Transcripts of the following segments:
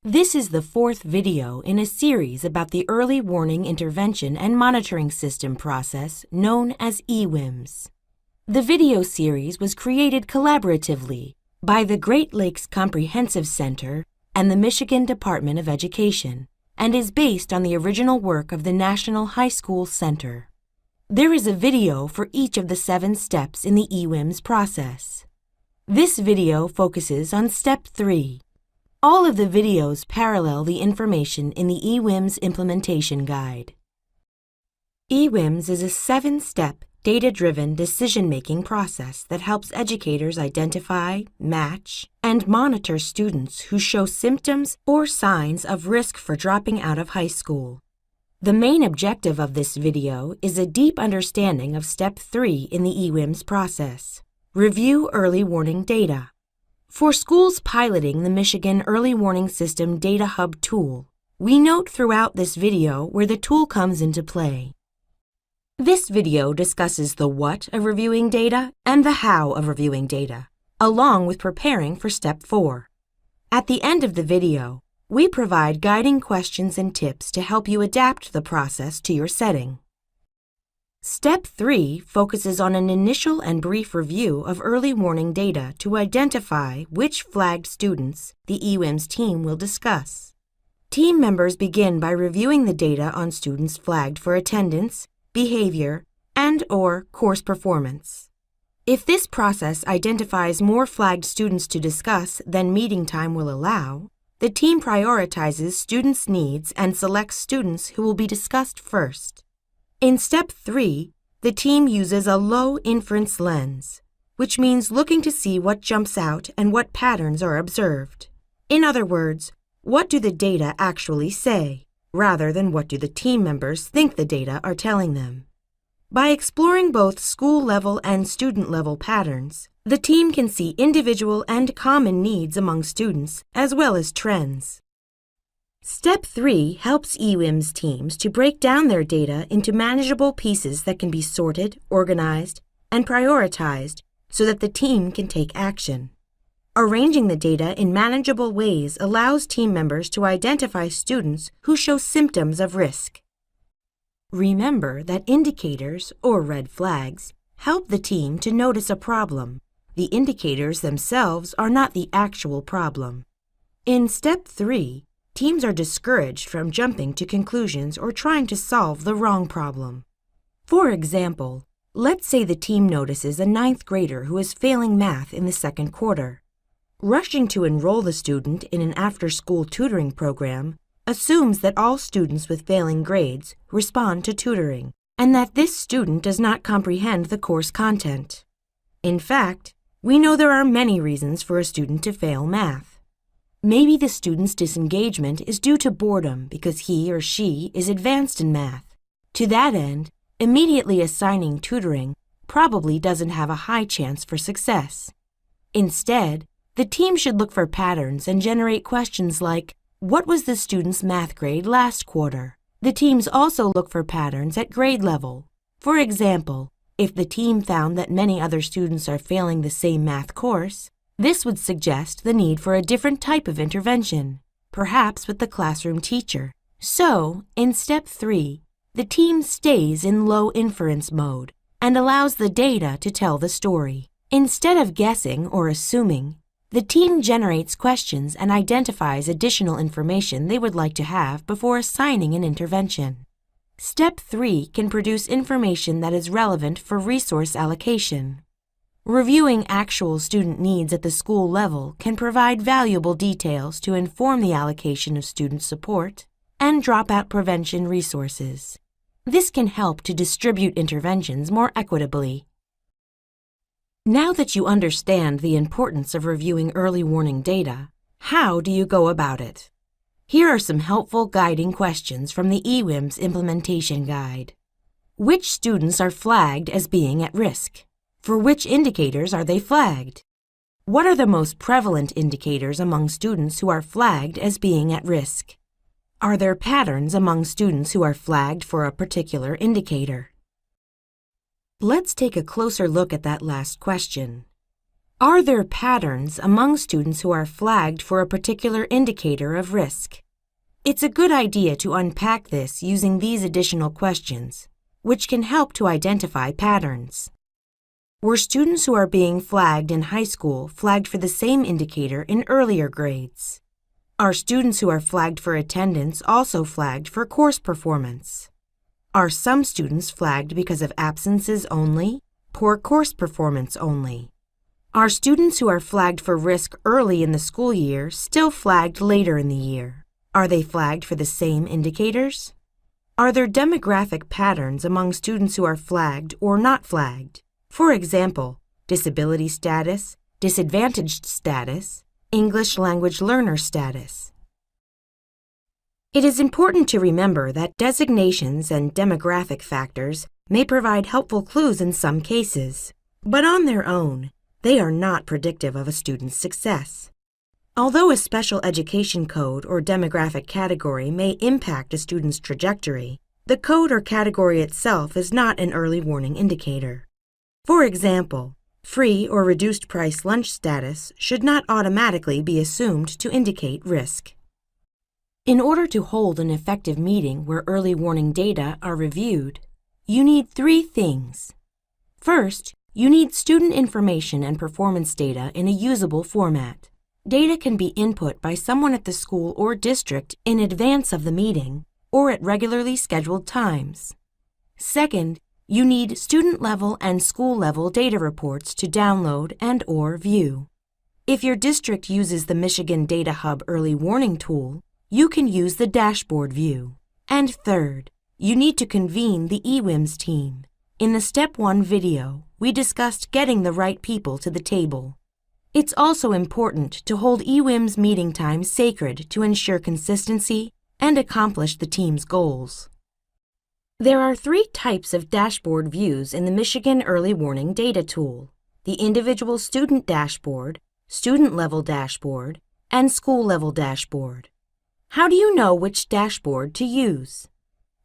This is the fourth video in a series about the Early Warning Intervention and Monitoring System process known as EWIMS. The video series was created collaboratively by the Great Lakes Comprehensive Center and the Michigan Department of Education and is based on the original work of the National High School Center. There is a video for each of the 7 steps in the EWIMS process. This video focuses on Step 3. All of the videos parallel the information in the EWIMS implementation guide. EWIMS is a 7-step, data-driven decision-making process that helps educators identify, match, and monitor students who show symptoms or signs of risk for dropping out of high school. The main objective of this video is a deep understanding of Step 3 in the EWIMS process. Review early warning data. For schools piloting the Michigan Early Warning System Data Hub tool, we note throughout this video where the tool comes into play. This video discusses the what of reviewing data and the how of reviewing data, along with preparing for Step 4. At the end of the video, we provide guiding questions and tips to help you adapt the process to your setting. Step 3 focuses on an initial and brief review of early warning data to identify which flagged students the EWIMS team will discuss. Team members begin by reviewing the data on students flagged for attendance, behavior, and/or course performance. If this process identifies more flagged students to discuss than meeting time will allow, the team prioritizes students' needs and selects students who will be discussed first. In Step 3, the team uses a low inference lens, which means looking to see what jumps out and what patterns are observed. In other words, what do the data actually say, rather than what do the team members think the data are telling them. By exploring both school-level and student-level patterns, the team can see individual and common needs among students as well as trends. Step 3 helps EWIMS teams to break down their data into manageable pieces that can be sorted, organized, and prioritized so that the team can take action. Arranging the data in manageable ways allows team members to identify students who show symptoms of risk. Remember that indicators, or red flags, help the team to notice a problem. The indicators themselves are not the actual problem. In Step 3, teams are discouraged from jumping to conclusions or trying to solve the wrong problem. For example, let's say the team notices a 9th grader who is failing math in the 2nd quarter. Rushing to enroll the student in an after-school tutoring program assumes that all students with failing grades respond to tutoring, and that this student does not comprehend the course content. In fact, we know there are many reasons for a student to fail math. Maybe the student's disengagement is due to boredom because he or she is advanced in math. To that end, immediately assigning tutoring probably doesn't have a high chance for success. Instead, the team should look for patterns and generate questions like, what was the student's math grade last quarter? The teams also look for patterns at grade level. For example, if the team found that many other students are failing the same math course, this would suggest the need for a different type of intervention, perhaps with the classroom teacher. So, in Step 3, the team stays in low inference mode and allows the data to tell the story. Instead of guessing or assuming, the team generates questions and identifies additional information they would like to have before assigning an intervention. Step 3 can produce information that is relevant for resource allocation. Reviewing actual student needs at the school level can provide valuable details to inform the allocation of student support and dropout prevention resources. This can help to distribute interventions more equitably. Now that you understand the importance of reviewing early warning data, how do you go about it? Here are some helpful guiding questions from the EWIMS implementation guide. Which students are flagged as being at risk? For which indicators are they flagged? What are the most prevalent indicators among students who are flagged as being at risk? Are there patterns among students who are flagged for a particular indicator? Let's take a closer look at that last question. Are there patterns among students who are flagged for a particular indicator of risk? It's a good idea to unpack this using these additional questions, which can help to identify patterns. Were students who are being flagged in high school flagged for the same indicator in earlier grades? Are students who are flagged for attendance also flagged for course performance? Are some students flagged because of absences only, poor course performance only? Are students who are flagged for risk early in the school year still flagged later in the year? Are they flagged for the same indicators? Are there demographic patterns among students who are flagged or not flagged? For example, disability status, disadvantaged status, English language learner status. It is important to remember that designations and demographic factors may provide helpful clues in some cases, but on their own, they are not predictive of a student's success. Although a special education code or demographic category may impact a student's trajectory, the code or category itself is not an early warning indicator. For example, free or reduced price lunch status should not automatically be assumed to indicate risk. In order to hold an effective meeting where early warning data are reviewed, you need 3 things. First, you need student information and performance data in a usable format. Data can be input by someone at the school or district in advance of the meeting or at regularly scheduled times. Second, you need student-level and school-level data reports to download and/or view. If your district uses the Michigan Data Hub Early Warning tool, you can use the dashboard view. And third, you need to convene the EWIMS team. In the Step 1 video, we discussed getting the right people to the table. It's also important to hold EWIMS meeting times sacred to ensure consistency and accomplish the team's goals. There are 3 types of dashboard views in the Michigan Early Warning Data Tool: the Individual Student Dashboard, Student-Level Dashboard, and School-Level Dashboard. How do you know which dashboard to use?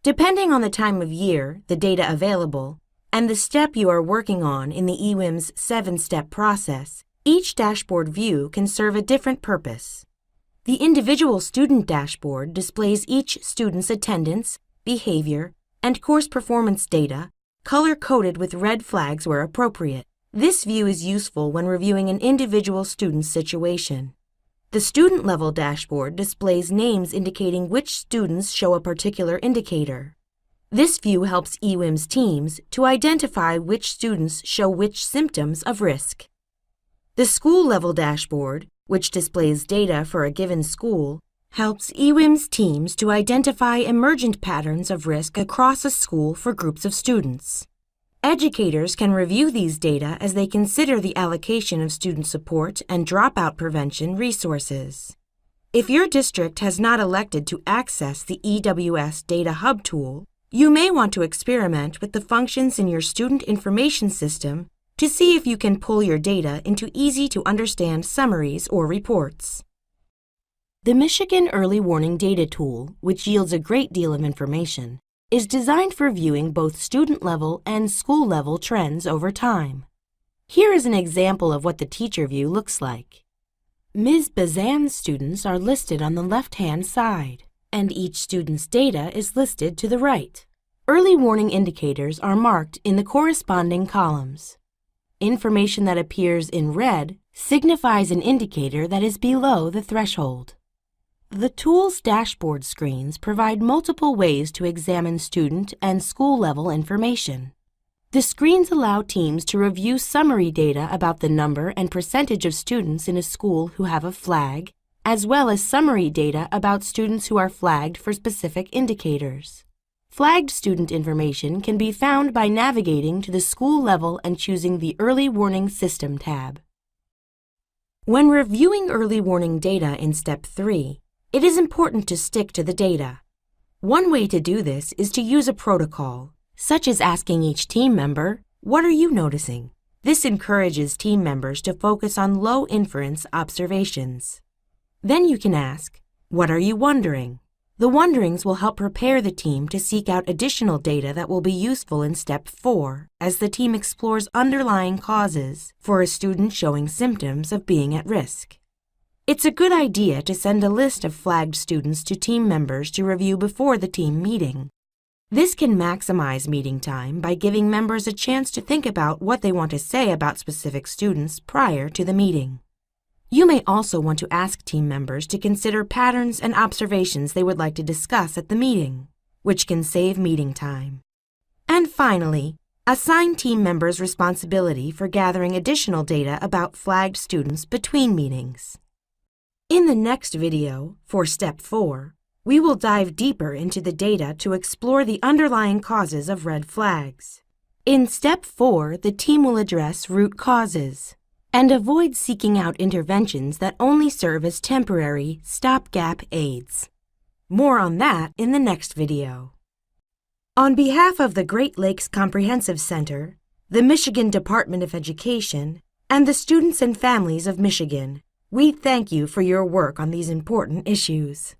Depending on the time of year, the data available, and the step you are working on in the EWIMS 7-step process, each dashboard view can serve a different purpose. The Individual Student Dashboard displays each student's attendance, behavior, and course performance data, color-coded with red flags where appropriate. This view is useful when reviewing an individual student's situation. The student-level dashboard displays names indicating which students show a particular indicator. This view helps EWIMS teams to identify which students show which symptoms of risk. The school-level dashboard, which displays data for a given school, helps EWIMS teams to identify emergent patterns of risk across a school for groups of students. Educators can review these data as they consider the allocation of student support and dropout prevention resources. If your district has not elected to access the EWS Data Hub tool, you may want to experiment with the functions in your student information system to see if you can pull your data into easy-to-understand summaries or reports. The Michigan Early Warning Data Tool, which yields a great deal of information, is designed for viewing both student-level and school-level trends over time. Here is an example of what the teacher view looks like. Ms. Bazan's students are listed on the left-hand side, and each student's data is listed to the right. Early warning indicators are marked in the corresponding columns. Information that appears in red signifies an indicator that is below the threshold. The tool's dashboard screens provide multiple ways to examine student and school-level information. The screens allow teams to review summary data about the number and percentage of students in a school who have a flag, as well as summary data about students who are flagged for specific indicators. Flagged student information can be found by navigating to the school level and choosing the Early Warning System tab. When reviewing early warning data in Step 3, it is important to stick to the data. One way to do this is to use a protocol, such as asking each team member, "What are you noticing?" This encourages team members to focus on low-inference observations. Then you can ask, "What are you wondering?" The wonderings will help prepare the team to seek out additional data that will be useful in Step 4 as the team explores underlying causes for a student showing symptoms of being at risk. It's a good idea to send a list of flagged students to team members to review before the team meeting. This can maximize meeting time by giving members a chance to think about what they want to say about specific students prior to the meeting. You may also want to ask team members to consider patterns and observations they would like to discuss at the meeting, which can save meeting time. And finally, assign team members responsibility for gathering additional data about flagged students between meetings. In the next video, for Step 4, we will dive deeper into the data to explore the underlying causes of red flags. In Step 4, the team will address root causes and avoid seeking out interventions that only serve as temporary, stopgap aids. More on that in the next video. On behalf of the Great Lakes Comprehensive Center, the Michigan Department of Education, and the students and families of Michigan, we thank you for your work on these important issues.